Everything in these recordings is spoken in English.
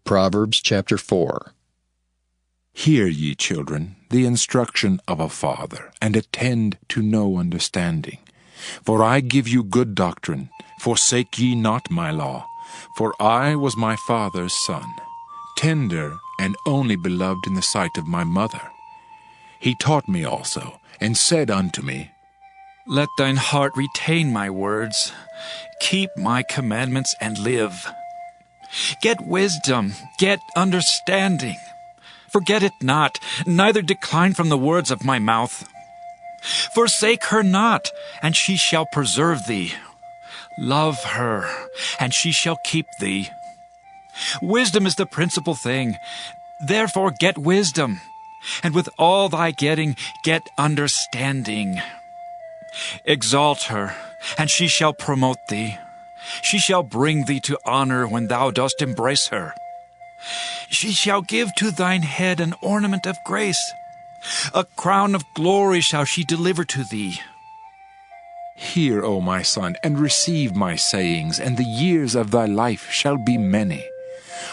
Proverbs chapter 4. Hear, ye children, the instruction of a father, and attend to no understanding. For I give you good doctrine, forsake ye not my law. For I was my father's son, tender and only beloved in the sight of my mother. He taught me also, and said unto me, Let thine heart retain my words. Keep my commandments and live. Get wisdom, get understanding. Forget it not, neither decline from the words of my mouth. Forsake her not, and she shall preserve thee. Love her, and she shall keep thee. Wisdom is the principal thing. Therefore get wisdom, and with all thy getting, get understanding. Exalt her, and she shall promote thee. She shall bring thee to honor when thou dost embrace her. She shall give to thine head an ornament of grace. A crown of glory shall she deliver to thee. Hear, O my son, and receive my sayings, and the years of thy life shall be many.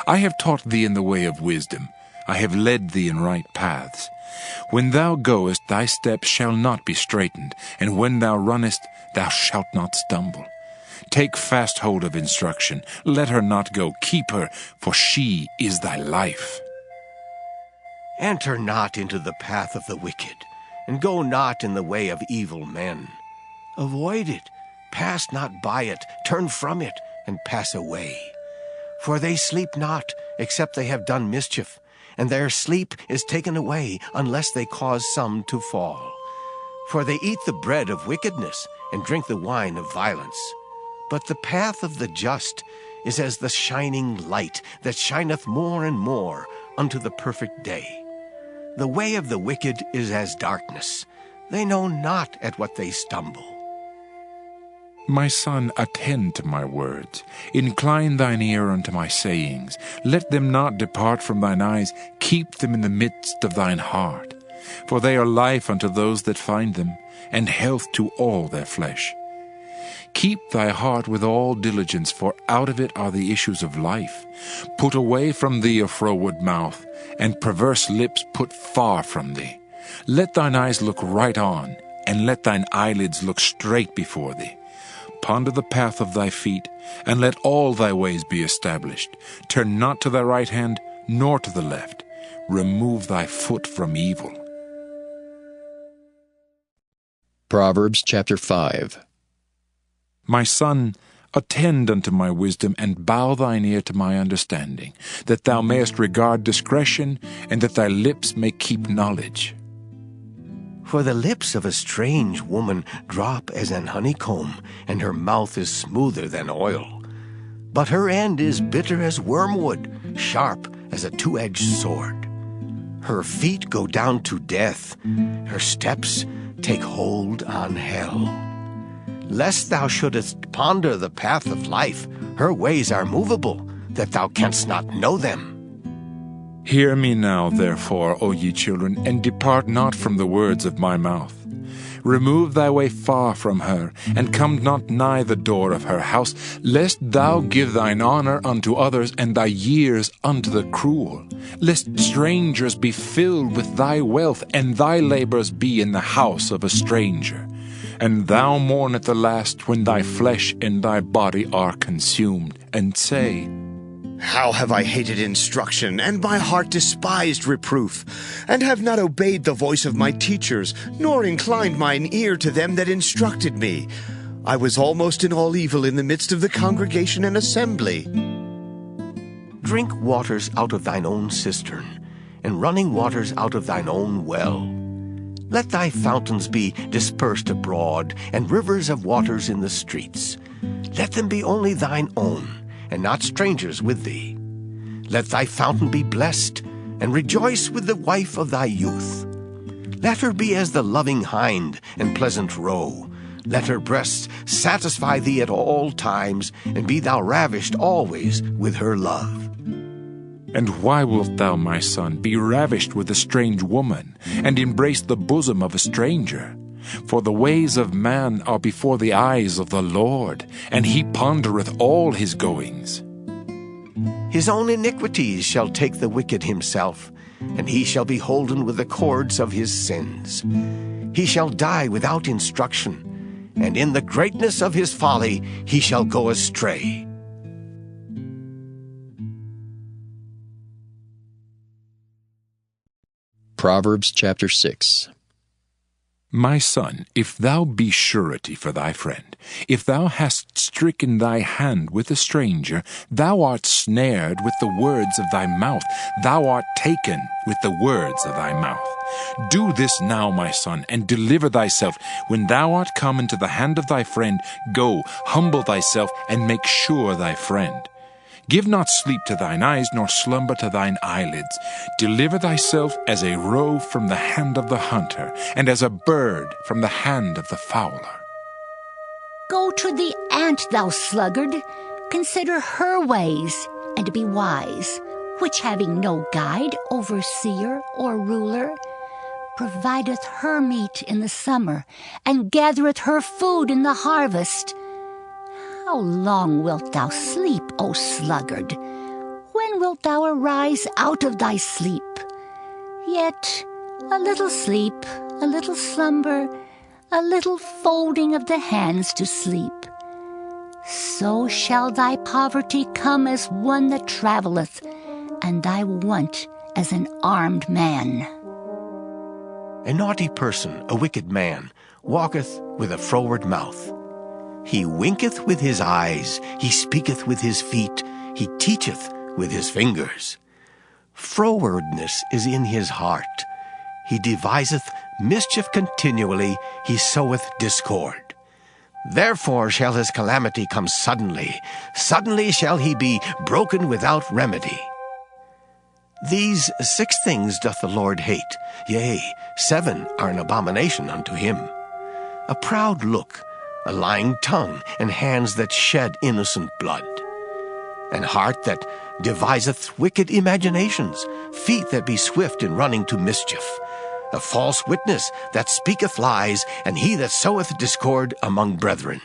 I have taught thee in the way of wisdom. I have led thee in right paths. When thou goest, thy steps shall not be straitened, and when thou runnest, thou shalt not stumble. Take fast hold of instruction. Let her not go. Keep her, for she is thy life. Enter not into the path of the wicked, and go not in the way of evil men. Avoid it, pass not by it, turn from it, and pass away. For they sleep not, except they have done mischief, and their sleep is taken away, unless they cause some to fall. For they eat the bread of wickedness, and drink the wine of violence. But the path of the just is as the shining light that shineth more and more unto the perfect day. The way of the wicked is as darkness. They know not at what they stumble. My son, attend to my words. Incline thine ear unto my sayings. Let them not depart from thine eyes. Keep them in the midst of thine heart. For they are life unto those that find them, and health to all their flesh. Keep thy heart with all diligence, for out of it are the issues of life. Put away from thee a froward mouth, and perverse lips put far from thee. Let thine eyes look right on, and let thine eyelids look straight before thee. Ponder the path of thy feet, and let all thy ways be established. Turn not to thy right hand, nor to the left. Remove thy foot from evil. Proverbs chapter 5. My son, attend unto my wisdom, and bow thine ear to my understanding, that thou mayest regard discretion, and that thy lips may keep knowledge. For the lips of a strange woman drop as an honeycomb, and her mouth is smoother than oil. But her end is bitter as wormwood, sharp as a two-edged sword. Her feet go down to death, her steps take hold on hell. Lest thou shouldest ponder the path of life, her ways are movable, that thou canst not know them. Hear me now, therefore, O ye children, and depart not from the words of my mouth. Remove thy way far from her, and come not nigh the door of her house, lest thou give thine honor unto others, and thy years unto the cruel. Lest strangers be filled with thy wealth, and thy labors be in the house of a stranger. And thou mourn at the last, when thy flesh and thy body are consumed, and say, How have I hated instruction, and my heart despised reproof, and have not obeyed the voice of my teachers, nor inclined mine ear to them that instructed me. I was almost in all evil in the midst of the congregation and assembly. Drink waters out of thine own cistern, and running waters out of thine own well. Let thy fountains be dispersed abroad, and rivers of waters in the streets. Let them be only thine own, and not strangers with thee. Let thy fountain be blessed, and rejoice with the wife of thy youth. Let her be as the loving hind and pleasant roe. Let her breasts satisfy thee at all times, and be thou ravished always with her love. And why wilt thou, my son, be ravished with a strange woman, and embrace the bosom of a stranger? For the ways of man are before the eyes of the Lord, and he pondereth all his goings. His own iniquities shall take the wicked himself, and he shall be holden with the cords of his sins. He shall die without instruction, and in the greatness of his folly he shall go astray. Proverbs chapter 6. My son, if thou be surety for thy friend, if thou hast stricken thy hand with a stranger, thou art snared with the words of thy mouth, thou art taken with the words of thy mouth. Do this now, my son, and deliver thyself. When thou art come into the hand of thy friend, go, humble thyself, and make sure thy friend. Give not sleep to thine eyes, nor slumber to thine eyelids. Deliver thyself as a roe from the hand of the hunter, and as a bird from the hand of the fowler. Go to the ant, thou sluggard, consider her ways, and be wise, which having no guide, overseer, or ruler, provideth her meat in the summer, and gathereth her food in the harvest. How long wilt thou sleep, O sluggard? When wilt thou arise out of thy sleep? Yet a little sleep, a little slumber, a little folding of the hands to sleep. So shall thy poverty come as one that travelleth, and thy want as an armed man. A naughty person, a wicked man, walketh with a froward mouth. He winketh with his eyes, he speaketh with his feet, he teacheth with his fingers. Frowardness is in his heart. He deviseth mischief continually, he soweth discord. Therefore shall his calamity come suddenly, suddenly shall he be broken without remedy. These 6 things doth the Lord hate, yea, 7 are an abomination unto him: a proud look, a lying tongue, and hands that shed innocent blood, an heart that deviseth wicked imaginations, feet that be swift in running to mischief, a false witness that speaketh lies, and he that soweth discord among brethren.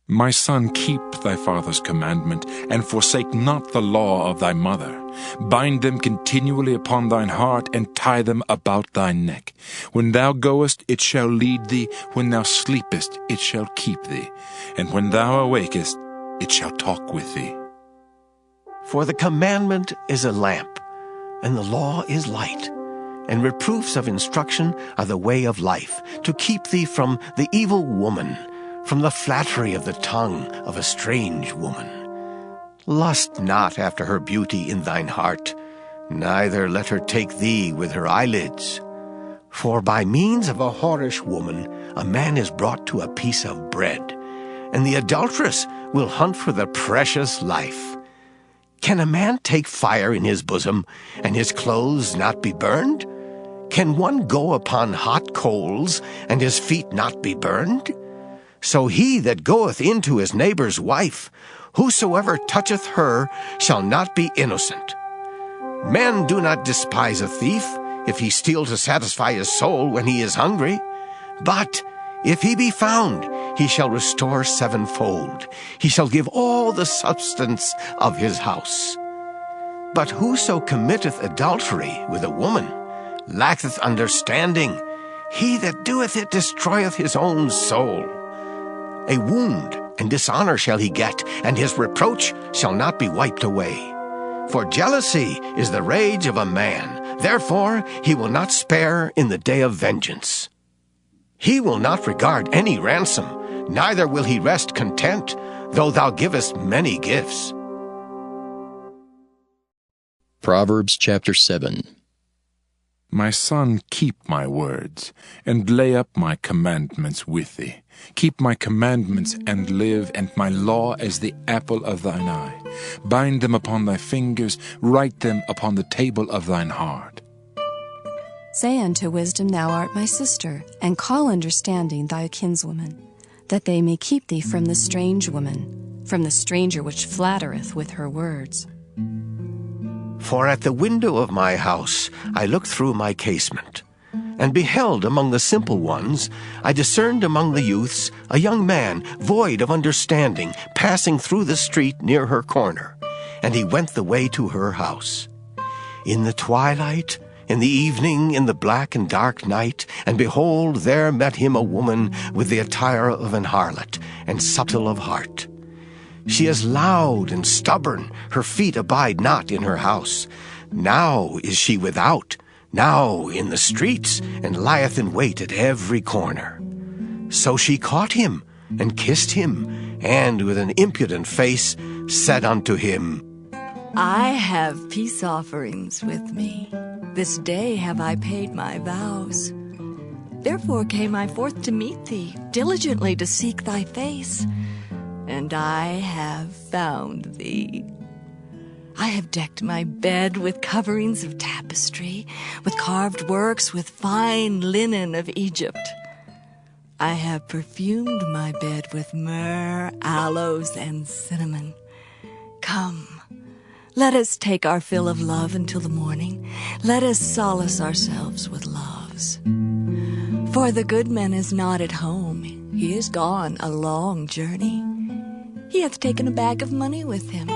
My son, keep thy father's commandment, and forsake not the law of thy mother. Bind them continually upon thine heart, and tie them about thy neck. When thou goest, it shall lead thee. When thou sleepest, it shall keep thee. And when thou awakest, it shall talk with thee. For the commandment is a lamp, and the law is light, and reproofs of instruction are the way of life, to keep thee from the evil woman, from the flattery of the tongue of a strange woman. Lust not after her beauty in thine heart, neither let her take thee with her eyelids. For by means of a whorish woman a man is brought to a piece of bread, and the adulteress will hunt for the precious life. Can a man take fire in his bosom, and his clothes not be burned? Can one go upon hot coals, and his feet not be burned? So he that goeth into his neighbor's wife, whosoever toucheth her shall not be innocent. Men do not despise a thief, if he steal to satisfy his soul when he is hungry. But if he be found, he shall restore 7-fold. He shall give all the substance of his house. But whoso committeth adultery with a woman lacketh understanding. He that doeth it destroyeth his own soul. A wound and dishonor shall he get, and his reproach shall not be wiped away. For jealousy is the rage of a man, therefore he will not spare in the day of vengeance. He will not regard any ransom, neither will he rest content, though thou givest many gifts. Proverbs chapter 7. My son, keep my words, and lay up my commandments with thee. Keep my commandments and live, and my law as the apple of thine eye. Bind them upon thy fingers, write them upon the table of thine heart. Say unto wisdom, Thou art my sister, and call understanding thy kinswoman, that they may keep thee from the strange woman, from the stranger which flattereth with her words. For at the window of my house I looked through my casement, and beheld among the simple ones, I discerned among the youths a young man void of understanding, passing through the street near her corner. and he went the way to her house. In the twilight, in the evening, in the black and dark night, and behold, there met him a woman with the attire of an harlot, and subtle of heart. She is loud and stubborn, her feet abide not in her house. Now is she without, now in the streets, and lieth in wait at every corner. So she caught him, and kissed him, and with an impudent face said unto him, I have peace offerings with me. This day have I paid my vows. Therefore came I forth to meet thee, diligently to seek thy face. And I have found thee. I have decked my bed with coverings of tapestry, with carved works, with fine linen of Egypt. I have perfumed my bed with myrrh, aloes, and cinnamon. Come, let us take our fill of love until the morning. Let us solace ourselves with loves. For the good man is not at home. He is gone a long journey. He hath taken a bag of money with him,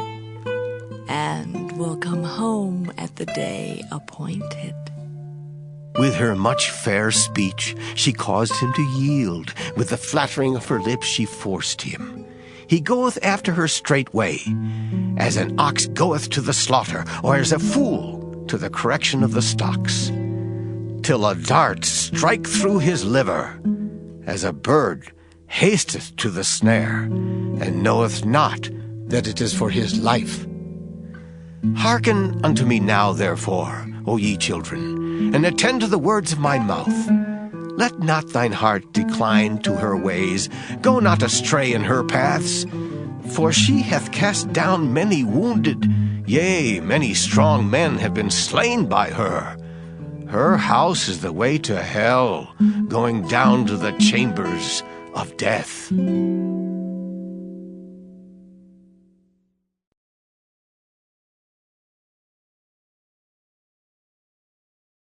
and will come home at the day appointed. With her much fair speech she caused him to yield. With the flattering of her lips she forced him. He goeth after her straightway, as an ox goeth to the slaughter, or as a fool to the correction of the stocks, till a dart strike through his liver, as a bird hasteth to the snare, and knoweth not that it is for his life. Hearken unto me now, therefore, O ye children, and attend to the words of my mouth. Let not thine heart decline to her ways, go not astray in her paths. For she hath cast down many wounded, yea, many strong men have been slain by her. Her house is the way to hell, going down to the chambers of death.